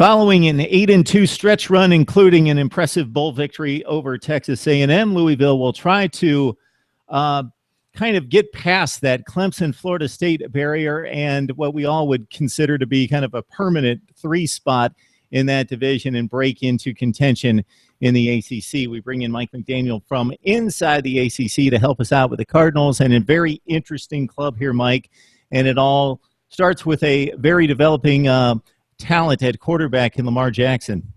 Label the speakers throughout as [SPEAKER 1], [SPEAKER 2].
[SPEAKER 1] Following an 8-2 stretch run, including an impressive bowl victory over Texas A&M, Louisville will try to kind of get past that Clemson-Florida State barrier and what we all would consider to be kind of a permanent 3 spot in that division and break into contention in the ACC. We bring in Mike McDaniel from inside the ACC to help us out with the Cardinals, and a very interesting club here, Mike. And it all starts with a very developing talent at quarterback in Lamar Jackson.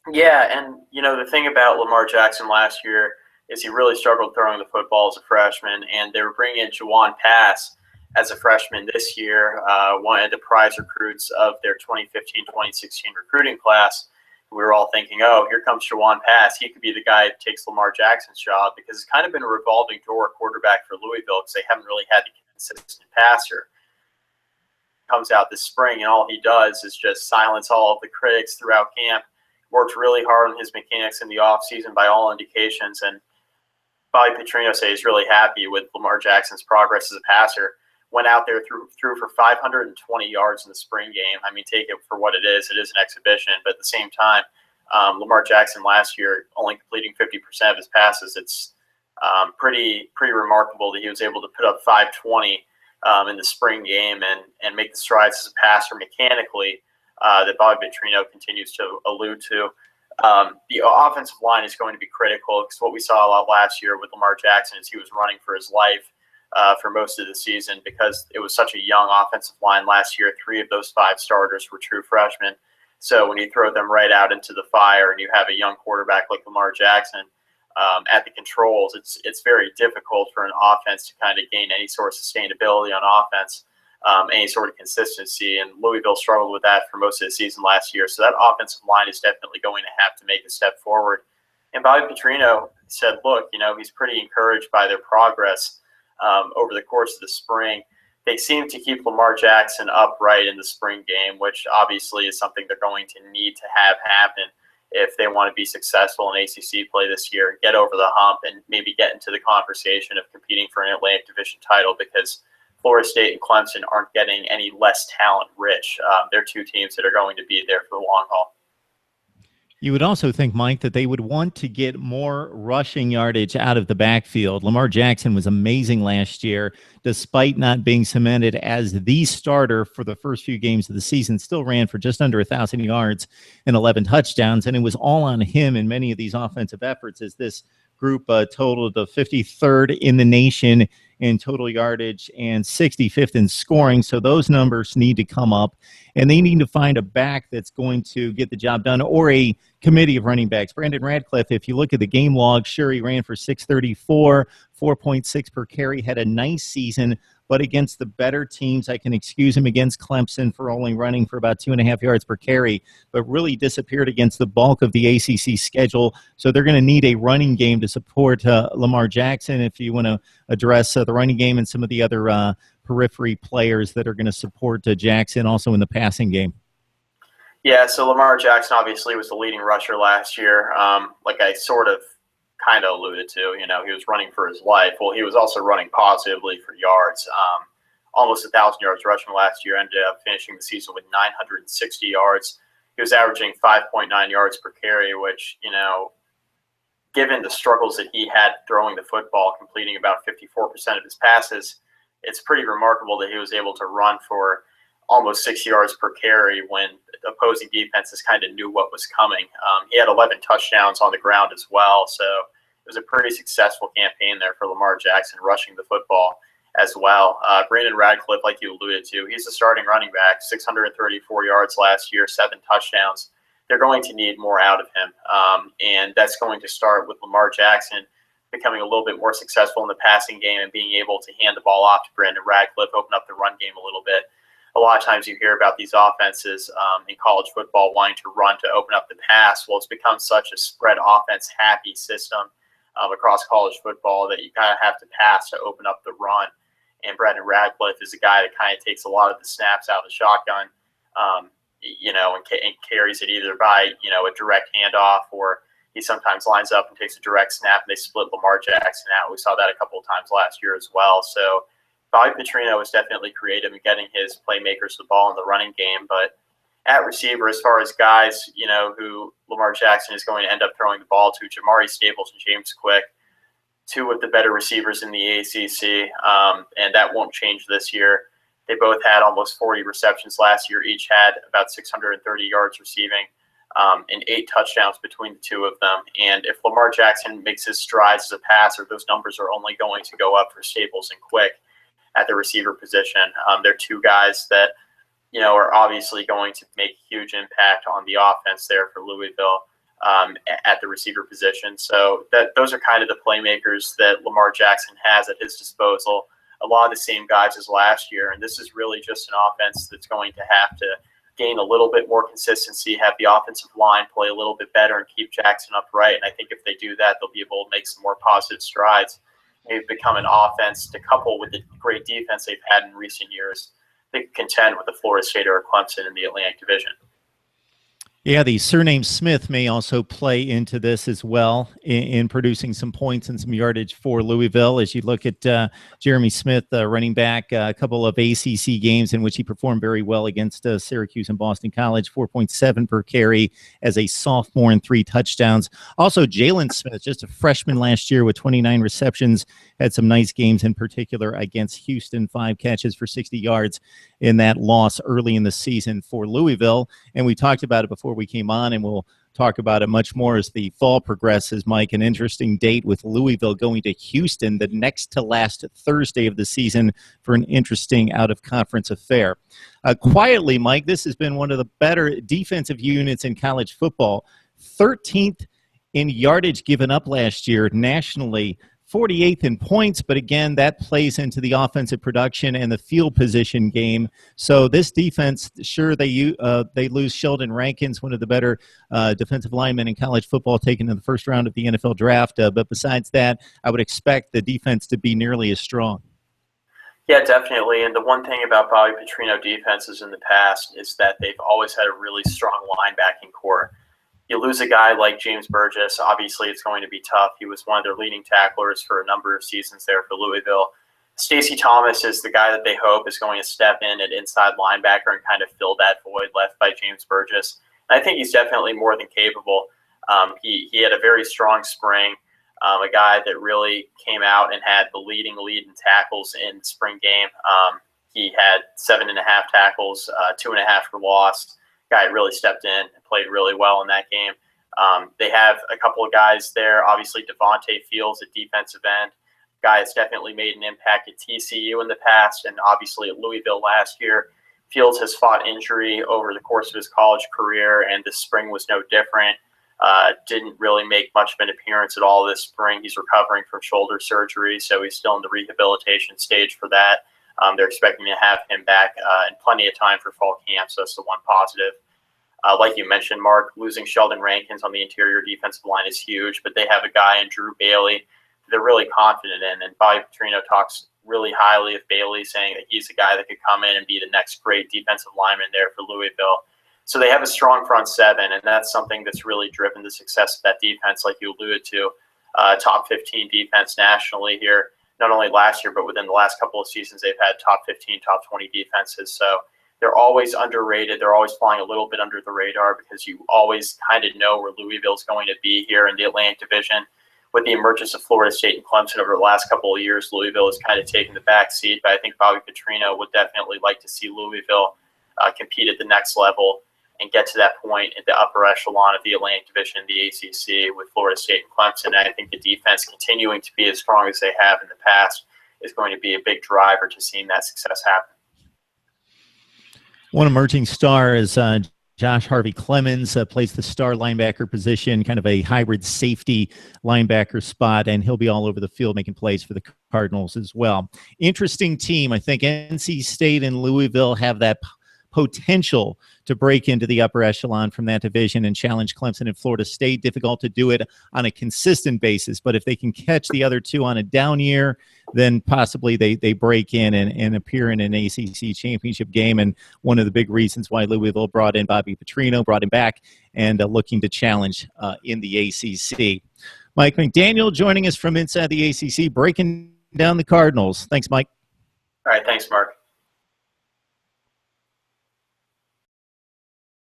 [SPEAKER 2] Yeah, and the thing about Lamar Jackson last year is he really struggled throwing the football as a freshman, and they were bringing in Jawan Pass as a freshman this year, one of the prize recruits of their 2015-2016 recruiting class. We were all thinking, oh, here comes Jawan Pass. He could be the guy that takes Lamar Jackson's job, because it's kind of been a revolving door quarterback for Louisville because they haven't really had the consistent passer. Comes out this spring, and all he does is just silence all of the critics throughout camp. Worked really hard on his mechanics in the offseason by all indications, and Bobby Petrino says he's really happy with Lamar Jackson's progress as a passer. Went out there, threw for 520 yards in the spring game. I mean, take it for what it is. It is an exhibition, but at the same time, Lamar Jackson last year only completing 50% of his passes. It's pretty remarkable that he was able to put up 520 in the spring game and make the strides as a passer mechanically that Bobby Petrino continues to allude to. The offensive line is going to be critical, because what we saw a lot last year with Lamar Jackson is he was running for his life for most of the season, because it was such a young offensive line last year. 3 of those 5 starters were true freshmen. So when you throw them right out into the fire and you have a young quarterback like Lamar Jackson at the controls, it's very difficult for an offense to kind of gain any sort of sustainability on offense, any sort of consistency. And Louisville struggled with that for most of the season last year. So that offensive line is definitely going to have to make a step forward. And Bobby Petrino said, look, he's pretty encouraged by their progress over the course of the spring. They seem to keep Lamar Jackson upright in the spring game, which obviously is something they're going to need to have happen if they want to be successful in ACC play this year, get over the hump, and maybe get into the conversation of competing for an Atlantic Division title, because Florida State and Clemson aren't getting any less talent rich. They're 2 teams that are going to be there for the long haul.
[SPEAKER 1] You would also think, Mike, that they would want to get more rushing yardage out of the backfield. Lamar Jackson was amazing last year, despite not being cemented as the starter for the first few games of the season. Still ran for just under 1,000 yards and 11 touchdowns, and it was all on him in many of these offensive efforts, as this group totaled the 53rd in the nation in total yardage and 65th in scoring. So those numbers need to come up, and they need to find a back that's going to get the job done, or a committee of running backs. Brandon Radcliffe, if you look at the game log, sure, he ran for 634, 4.6 per carry, had a nice season, but against the better teams, I can excuse him against Clemson for only running for about 2.5 yards per carry, but really disappeared against the bulk of the ACC schedule. So they're going to need a running game to support Lamar Jackson, if you want to address the running game and some of the other periphery players that are going to support Jackson also in the passing game.
[SPEAKER 2] Yeah, so Lamar Jackson obviously was the leading rusher last year. Like I sort of kind of alluded to, he was running for his life. Well, he was also running positively for yards. Almost 1,000 yards rushing last year, ended up finishing the season with 960 yards. He was averaging 5.9 yards per carry, which, given the struggles that he had throwing the football, completing about 54% of his passes, it's pretty remarkable that he was able to run for almost 6 yards per carry when opposing defenses kind of knew what was coming. He had 11 touchdowns on the ground as well, so it was a pretty successful campaign there for Lamar Jackson, rushing the football as well. Brandon Radcliffe, like you alluded to, he's the starting running back, 634 yards last year, 7 touchdowns. They're going to need more out of him, and that's going to start with Lamar Jackson becoming a little bit more successful in the passing game and being able to hand the ball off to Brandon Radcliffe, open up the run game a little bit. A lot of times you hear about these offenses in college football wanting to run to open up the pass. Well, it's become such a spread offense happy system across college football that you kind of have to pass to open up the run. And Brandon Radcliffe is a guy that kind of takes a lot of the snaps out of the shotgun, and carries it either by, a direct handoff, or he sometimes lines up and takes a direct snap and they split Lamar Jackson out. We saw that a couple of times last year as well. So Bobby Petrino is definitely creative in getting his playmakers the ball in the running game, but at receiver, as far as guys, who Lamar Jackson is going to end up throwing the ball to, Jamari Staples and James Quick, two of the better receivers in the ACC, and that won't change this year. They both had almost 40 receptions last year. Each had about 630 yards receiving, and 8 touchdowns between the two of them. And if Lamar Jackson makes his strides as a passer, those numbers are only going to go up for Staples and Quick at the receiver position. They're two guys that, are obviously going to make a huge impact on the offense there for Louisville at the receiver position. So those are kind of the playmakers that Lamar Jackson has at his disposal. A lot of the same guys as last year, and this is really just an offense that's going to have to gain a little bit more consistency, have the offensive line play a little bit better, and keep Jackson upright. And I think if they do that, they'll be able to make some more positive strides. They've become an offense to couple with the great defense they've had in recent years. They can contend with the Florida State or Clemson in the Atlantic Division.
[SPEAKER 1] Yeah, the surname Smith may also play into this as well in producing some points and some yardage for Louisville. As you look at Jeremy Smith, running back, a couple of ACC games in which he performed very well against Syracuse and Boston College, 4.7 per carry as a sophomore and 3 touchdowns. Also, Jalen Smith, just a freshman last year with 29 receptions, had some nice games in particular against Houston, 5 catches for 60 yards in that loss early in the season for Louisville. And we talked about it before we came on, and we'll talk about it much more as the fall progresses, Mike. An interesting date with Louisville going to Houston the next to last Thursday of the season for an interesting out-of-conference affair. Quietly, Mike, this has been one of the better defensive units in college football. 13th in yardage given up last year nationally, 48th in points, but again, that plays into the offensive production and the field position game. So this defense, sure, they lose Sheldon Rankins, one of the better defensive linemen in college football, taken in the first round of the NFL draft. But besides that, I would expect the defense to be nearly as strong.
[SPEAKER 2] Yeah, definitely. And the one thing about Bobby Petrino defenses in the past is that they've always had a really strong linebacking core. You lose a guy like James Burgess, obviously it's going to be tough. He was one of their leading tacklers for a number of seasons there for Louisville. Stacey Thomas is the guy that they hope is going to step in at inside linebacker and kind of fill that void left by James Burgess. And I think he's definitely more than capable. He had a very strong spring, a guy that really came out and had the lead in tackles in the spring game. He had 7.5 tackles, 2.5 for loss. Guy really stepped in and played really well in that game. They have a couple of guys there. Obviously, Devontae Fields at defensive end. Guy has definitely made an impact at TCU in the past and obviously at Louisville last year. Fields has fought injury over the course of his college career, and this spring was no different. Didn't really make much of an appearance at all this spring. He's recovering from shoulder surgery, so he's still in the rehabilitation stage for that. They're expecting to have him back in plenty of time for fall camp, so that's the one positive. Like you mentioned, Mark, losing Sheldon Rankins on the interior defensive line is huge, but they have a guy in Drew Bailey they're really confident in, and Bobby Petrino talks really highly of Bailey, saying that he's a guy that could come in and be the next great defensive lineman there for Louisville. So they have a strong front seven, and that's something that's really driven the success of that defense, like you alluded to. Top 15 defense nationally here, not only last year, but within the last couple of seasons, they've had top 15, top 20 defenses. So they're always underrated. They're always flying a little bit under the radar because you always kind of know where Louisville's going to be here in the Atlantic Division. With the emergence of Florida State and Clemson over the last couple of years, Louisville has kind of taken the back seat. But I think Bobby Petrino would definitely like to see Louisville compete at the next level and get to that point in the upper echelon of the Atlantic Division, the ACC, with Florida State and Clemson. And I think the defense continuing to be as strong as they have in the past is going to be a big driver to seeing that success happen.
[SPEAKER 1] One emerging star is Josh Harvey Clemens, plays the star linebacker position, kind of a hybrid safety linebacker spot, and he'll be all over the field making plays for the Cardinals as well. Interesting team. I think NC State and Louisville have that potential to break into the upper echelon from that division and challenge Clemson and Florida State. Difficult to do it on a consistent basis, but if they can catch the other two on a down year, then possibly they break in and appear in an ACC championship game. And one of the big reasons why Louisville brought in Bobby Petrino, brought him back, and looking to challenge in the ACC. Mike McDaniel joining us from inside the ACC, breaking down the Cardinals. Thanks, Mike.
[SPEAKER 2] All right, thanks, Mark.